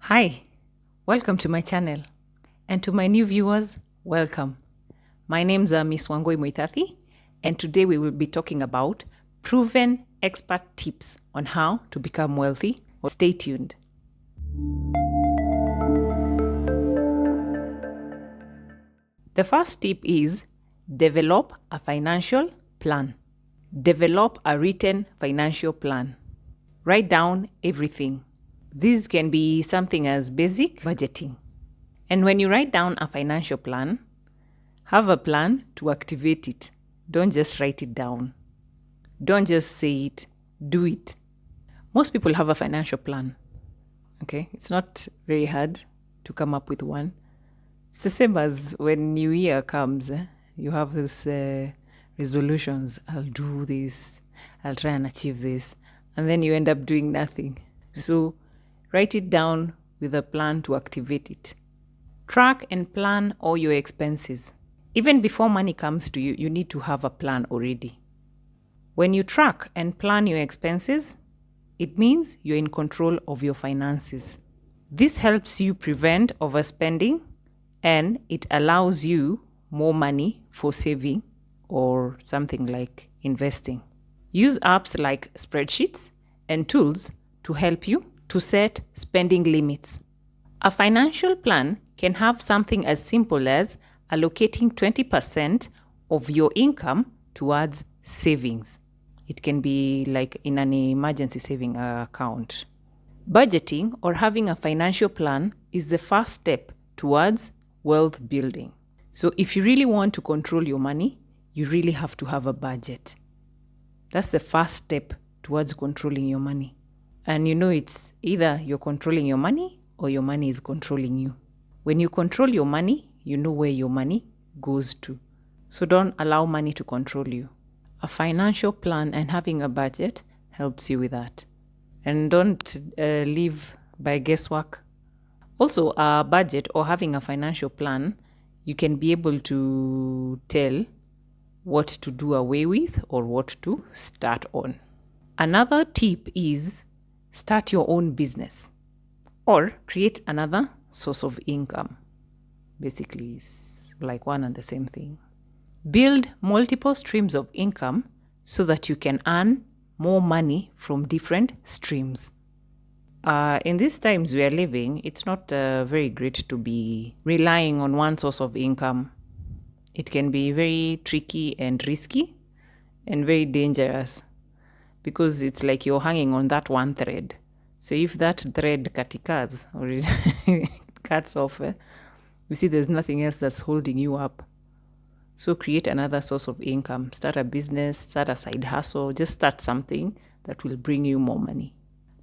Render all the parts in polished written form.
Hi, welcome to my channel. And to my new viewers, welcome. My name's Miss Wangoi Moitathi, and today we will be talking about proven expert tips on how to become wealthy. Stay tuned. The first tip is develop a financial plan. Develop a written financial plan. Write down everything. This can be something as basic budgeting. And when you write down a financial plan, have a plan to activate it. Don't just write it down. Don't just say it, do it. Most people have a financial plan. Okay, it's not very hard to come up with one. It's the same as when New Year comes, you have these resolutions. I'll do this, I'll try and achieve this. And then you end up doing nothing. So write it down with a plan to activate it. Track and plan all your expenses. Even before money comes to you, you need to have a plan already. When you track and plan your expenses, it means you're in control of your finances. This helps you prevent overspending and it allows you more money for saving or something like investing. Use apps like spreadsheets and tools to help you to set spending limits. A financial plan can have something as simple as allocating 20% of your income towards savings. It can be like in an emergency saving account. Budgeting or having a financial plan is the first step towards wealth building. So if you really want to control your money, you really have to have a budget. That's the first step towards controlling your money. And it's either you're controlling your money or your money is controlling you. When you control your money, you know where your money goes to. So don't allow money to control you. A financial plan and having a budget helps you with that. And don't live by guesswork. Also, a budget or having a financial plan, you can be able to tell what to do away with or what to start on. Another tip is start your own business or create another source of income. Basically, it's like one and the same thing. Build multiple streams of income so that you can earn more money from different streams. In these times we are living, it's not very great to be relying on one source of income. It can be very tricky and risky and very dangerous because it's like you're hanging on that one thread. So if that thread cuts or it cuts off, you see there's nothing else that's holding you up. So create another source of income. Start a business, start a side hustle, just start something that will bring you more money.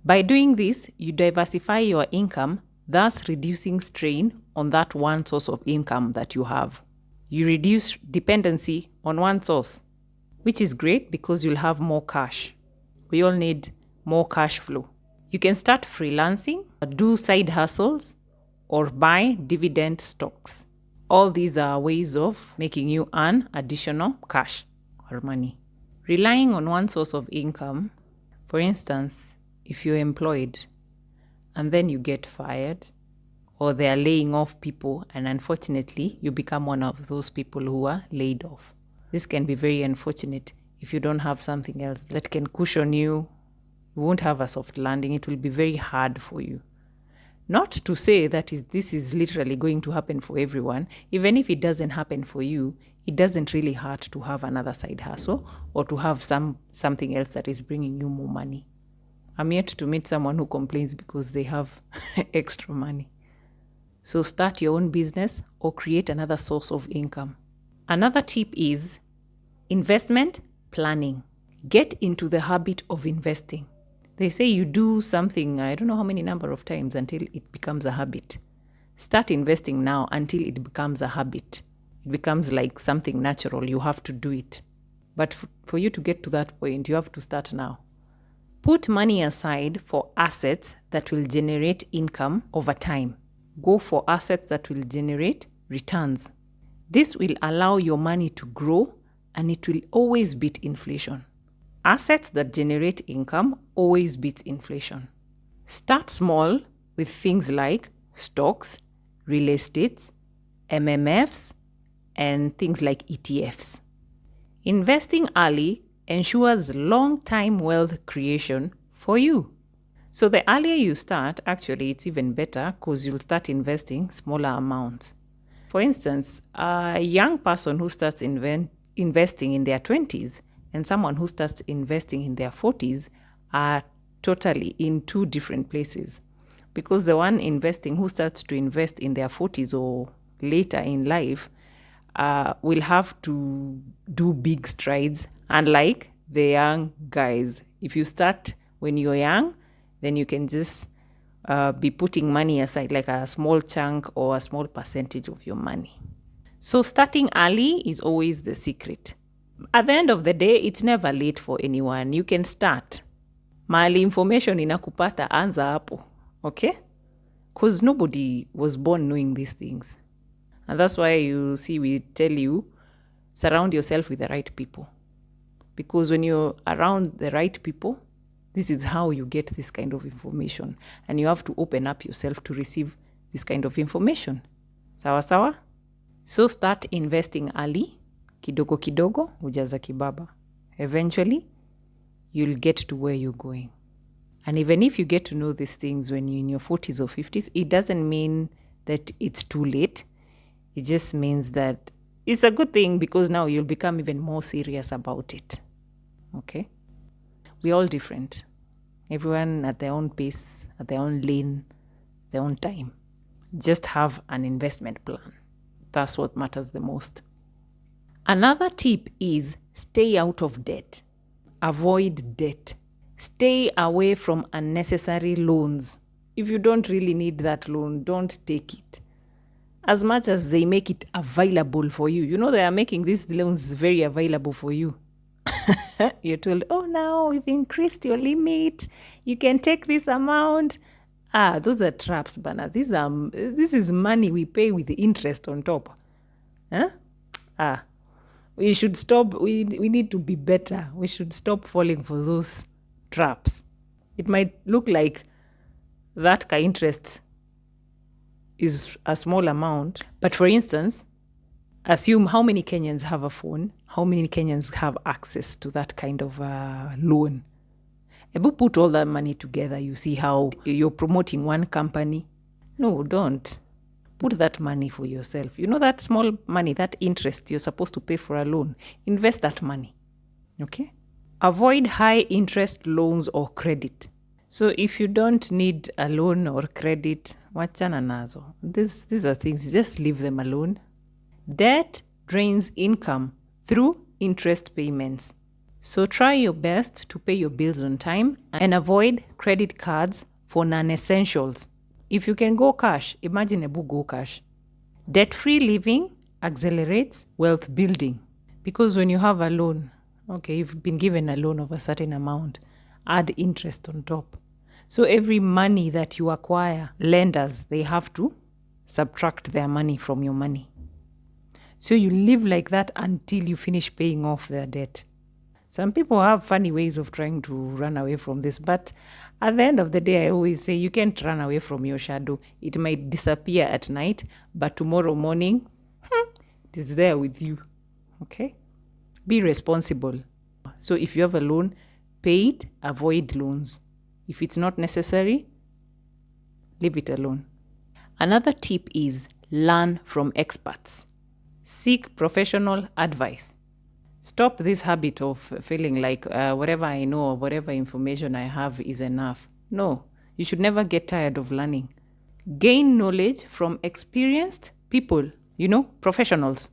By doing this, you diversify your income, thus reducing strain on that one source of income that you have. You reduce dependency on one source, which is great because you'll have more cash. We all need more cash flow. You can start freelancing, do side hustles, or buy dividend stocks. All these are ways of making you earn additional cash or money. Relying on one source of income, for instance, if you're employed and then you get fired or they're laying off people and unfortunately you become one of those people who are laid off. This can be very unfortunate if you don't have something else that can cushion you. You won't have a soft landing. It will be very hard for you. Not to say that this is literally going to happen for everyone. Even if it doesn't happen for you, it doesn't really hurt to have another side hustle or to have something else that is bringing you more money. I'm yet to meet someone who complains because they have extra money. So start your own business or create another source of income. Another tip is investment planning. Get into the habit of investing. They say you do something, I don't know how many number of times until it becomes a habit. Start investing now until it becomes a habit. It becomes like something natural. You have to do it. But for you to get to that point, you have to start now. Put money aside for assets that will generate income over time. Go for assets that will generate returns. This will allow your money to grow and it will always beat inflation. Assets that generate income always beats inflation. Start small with things like stocks, real estate, MMFs, and things like ETFs. Investing early ensures long-time wealth creation for you. So the earlier you start, actually, it's even better because you'll start investing smaller amounts. For instance, a young person who starts investing in their 20s and someone who starts investing in their 40s are totally in two different places. Because the one investing who starts to invest in their 40s or later in life will have to do big strides, unlike the young guys. If you start when you're young, then you can just be putting money aside, like a small chunk or a small percentage of your money. So starting early is always the secret. At the end of the day, it's never late for anyone. You can start. Mahali information inakupata, anza hapo. Okay? Because nobody was born knowing these things. And that's why you see we tell you, surround yourself with the right people. Because when you're around the right people, this is how you get this kind of information. And you have to open up yourself to receive this kind of information. Sawa sawa? So start investing early. Kidogo kidogo, ujaza kibaba. Eventually, you'll get to where you're going. And even if you get to know these things when you're in your 40s or 50s, it doesn't mean that it's too late. It just means that it's a good thing because now you'll become even more serious about it. Okay? We're all different. Everyone at their own pace, at their own lane, their own time. Just have an investment plan. That's what matters the most. Another tip is stay out of debt. Avoid debt. Stay away from unnecessary loans. If you don't really need that loan, don't take it. As much as they make it available for you. You know they are making these loans very available for you. You're told, oh, now we've increased your limit. You can take this amount. Those are traps, Bana. This is money we pay with the interest on top. We should stop. We need to be better. We should stop falling for those traps. It might look like that interest is a small amount, but for instance, assume how many Kenyans have a phone, how many Kenyans have access to that kind of loan. If you put all that money together, you see how you're promoting one company. No, don't. Put that money for yourself. You know that small money, that interest you're supposed to pay for a loan. Invest that money. Okay? Avoid high interest loans or credit. So if you don't need a loan or credit, wachana nazo. These are things, just leave them alone. Debt drains income through interest payments. So try your best to pay your bills on time and avoid credit cards for non-essentials. If you can go cash, imagine go cash. Debt-free living accelerates wealth building. Because when you have a loan, okay, you've been given a loan of a certain amount, add interest on top. So every money that you acquire, lenders, they have to subtract their money from your money. So you live like that until you finish paying off their debt. Some people have funny ways of trying to run away from this, but at the end of the day, I always say you can't run away from your shadow. It might disappear at night, but tomorrow morning, it is there with you. Okay? Be responsible. So if you have a loan, pay it, avoid loans. If it's not necessary, leave it alone. Another tip is learn from experts. Seek professional advice. Stop this habit of feeling like whatever I know or whatever information I have is enough. No, you should never get tired of learning. Gain knowledge from experienced people, professionals.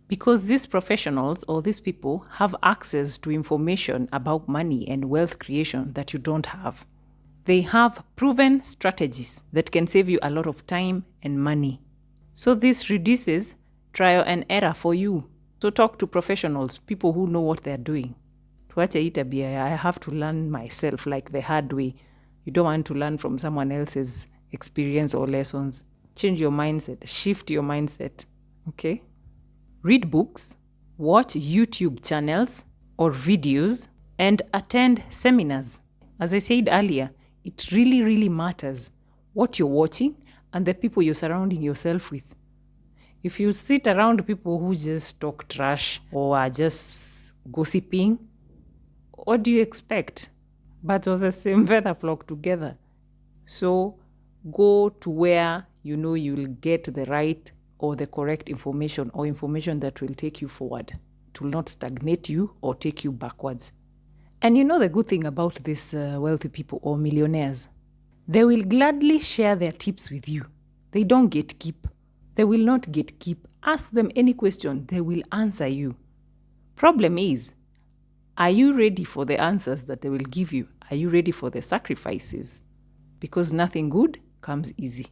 Because these professionals or these people have access to information about money and wealth creation that you don't have. They have proven strategies that can save you a lot of time and money. So this reduces trial and error for you. So talk to professionals, people who know what they're doing. I have to learn myself like the hard way. You don't want to learn from someone else's experience or lessons. Change your mindset, shift your mindset, okay? Read books, watch YouTube channels or videos, and attend seminars. As I said earlier, it really, really matters what you're watching, and the people you're surrounding yourself with. If you sit around people who just talk trash or are just gossiping, what do you expect? Birds of the same feather flock together. So go to where you know you'll get the right or the correct information, or information that will take you forward. It will not stagnate you or take you backwards. And you know the good thing about these wealthy people or millionaires? They will gladly share their tips with you. They don't gatekeep. They will not gatekeep. Ask them any question, they will answer you. Problem is, are you ready for the answers that they will give you? Are you ready for the sacrifices? Because nothing good comes easy,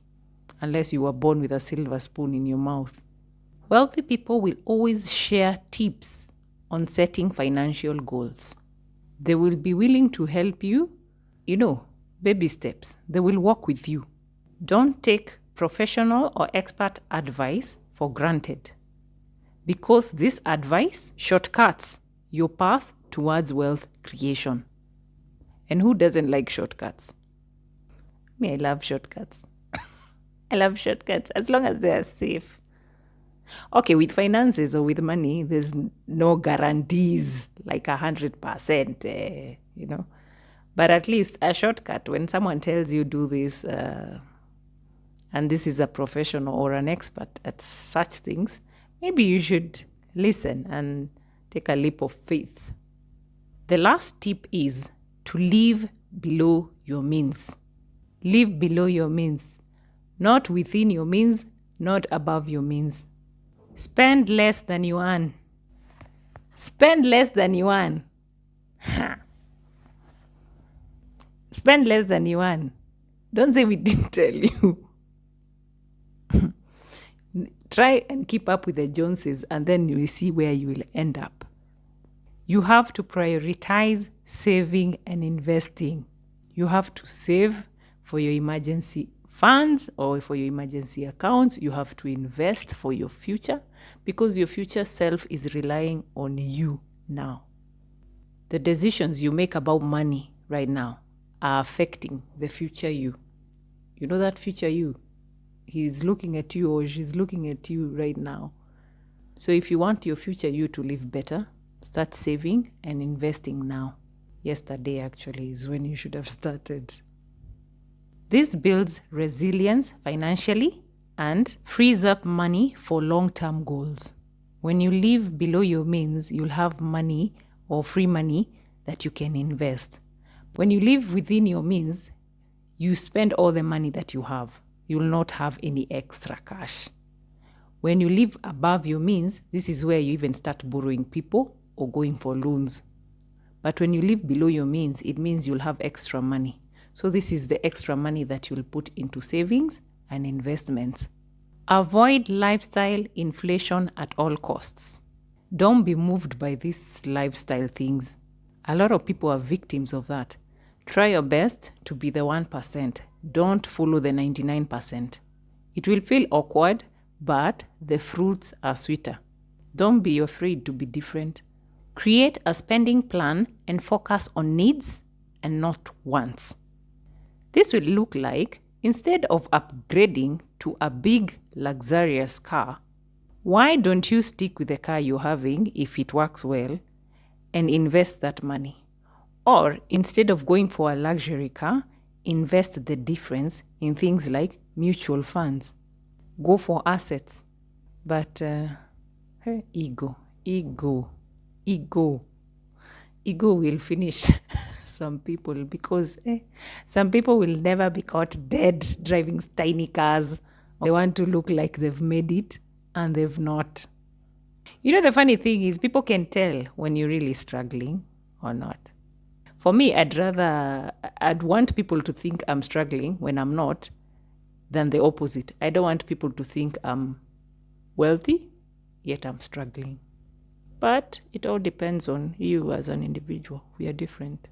unless you were born with a silver spoon in your mouth. Wealthy people will always share tips on setting financial goals. They will be willing to help you, baby steps. They will walk with you. Don't take professional or expert advice for granted, because this advice shortcuts your path towards wealth creation. And who doesn't like shortcuts? Me, I love shortcuts. I love shortcuts as long as they are safe. Okay, with finances or with money, there's no guarantees like 100%, But at least a shortcut, when someone tells you do this, and this is a professional or an expert at such things, maybe you should listen and take a leap of faith. The last tip is to live below your means. Live below your means. Not within your means, not above your means. Spend less than you earn. Spend less than you earn. Spend less than you earn. Don't say we didn't tell you. Try and keep up with the Joneses, and then you will see where you will end up. You have to prioritize saving and investing. You have to save for your emergency funds or for your emergency accounts. You have to invest for your future, because your future self is relying on you now. The decisions you make about money right now are affecting the future you. You know that future you? He's looking at you, or she's looking at you right now. So if you want your future you to live better, start saving and investing now. Yesterday actually is when you should have started. This builds resilience financially and frees up money for long-term goals. When you live below your means, you'll have money or free money that you can invest. When you live within your means, you spend all the money that you have. You will not have any extra cash. When you live above your means, this is where you even start borrowing people or going for loans. But when you live below your means, it means you'll have extra money. So this is the extra money that you'll put into savings and investments. Avoid lifestyle inflation at all costs. Don't be moved by these lifestyle things. A lot of people are victims of that. Try your best to be the 1%. Don't follow the 99%. It will feel awkward, but the fruits are sweeter. Don't be afraid to be different. Create a spending plan and focus on needs and not wants. This will look like, instead of upgrading to a big, luxurious car, why don't you stick with the car you're having if it works well and invest that money? Or instead of going for a luxury car, invest the difference in things like mutual funds. Go for assets. But ego will finish some people, because some people will never be caught dead driving tiny cars. They want to look like they've made it, and they've not. The funny thing is, people can tell when you're really struggling or not. For me, I'd want people to think I'm struggling when I'm not, than the opposite. I don't want people to think I'm wealthy, yet I'm struggling. But it all depends on you as an individual. We are different.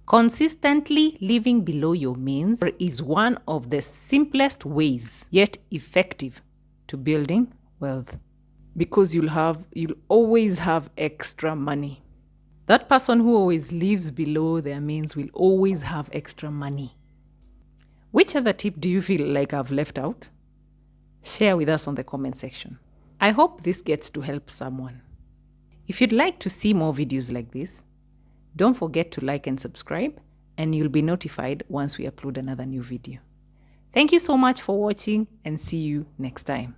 Consistently living below your means is one of the simplest ways, yet effective, to building wealth. Because you'll always have extra money. That person who always lives below their means will always have extra money. Which other tip do you feel like I've left out? Share with us on the comment section. I hope this gets to help someone. If you'd like to see more videos like this, don't forget to like and subscribe, and you'll be notified once we upload another new video. Thank you so much for watching, and see you next time.